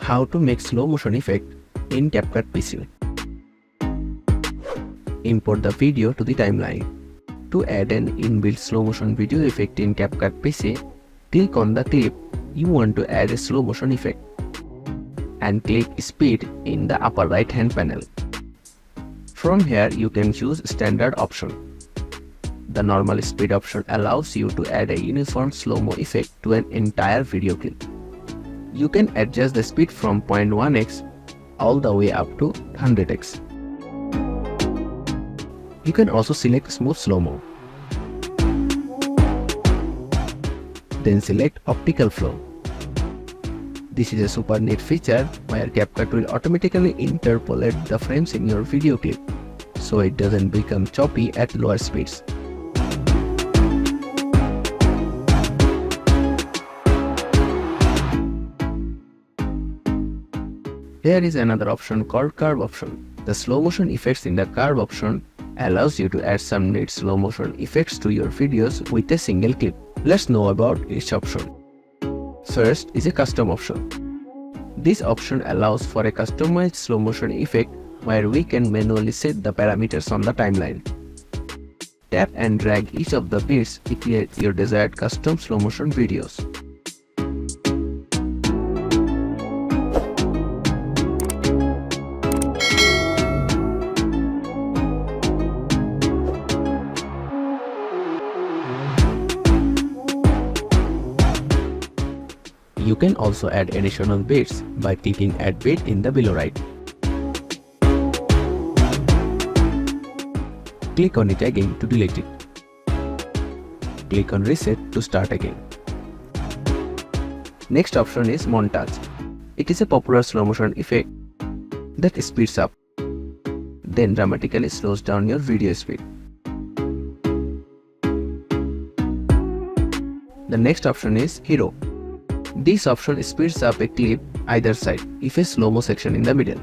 How to make slow motion effect in CapCut PC. Import the video to the timeline. To add an inbuilt slow motion video effect in CapCut PC, click on the clip you want to add a slow motion effect and click Speed in the upper right hand panel. From here you can choose Standard option. The normal speed option allows you to add a uniform slow-mo effect to an entire video clip. You can adjust the speed from 0.1x all the way up to 100x. You can also select Smooth Slow-mo. Then select Optical Flow. This is a super neat feature where CapCut will automatically interpolate the frames in your video clip, so it doesn't become choppy at lower speeds. Here is another option called Curve option. The slow motion effects in the Curve option allows you to add some neat slow motion effects to your videos with a single clip. Let's know about each option. First is a Custom option. This option allows for a customized slow motion effect where we can manually set the parameters on the timeline. Tap and drag each of the bits to create your desired custom slow motion videos. You can also add additional bits by clicking Add Bit in the below right. Click on it again to delete it. Click on Reset to start again. Next option is Montage. It is a popular slow motion effect that speeds up, then dramatically slows down your video speed. The next option is Hero. This option speeds up a clip either side if a slow-mo section in the middle.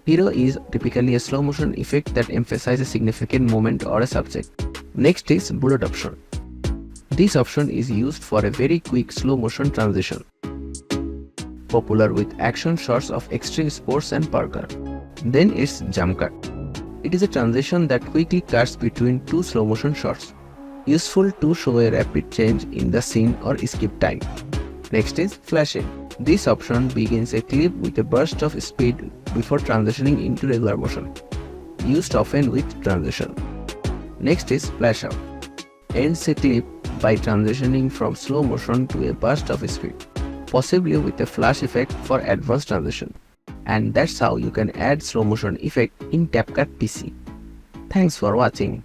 Hero is typically a slow motion effect that emphasizes a significant moment or a subject. Next is Bullet option. This option is used for a very quick slow motion transition, popular with action shots of extreme sports and parkour. Then it's Jump Cut. It is a transition that quickly cuts between two slow motion shots, useful to show a rapid change in the scene or skip time. Next is Flashing. This option begins a clip with a burst of speed before transitioning into regular motion, used often with transition. Next is Flash Out. Ends a clip by transitioning from slow motion to a burst of speed, possibly with a flash effect for advanced transition. And that's how you can add slow motion effect in CapCut PC. Thanks for watching.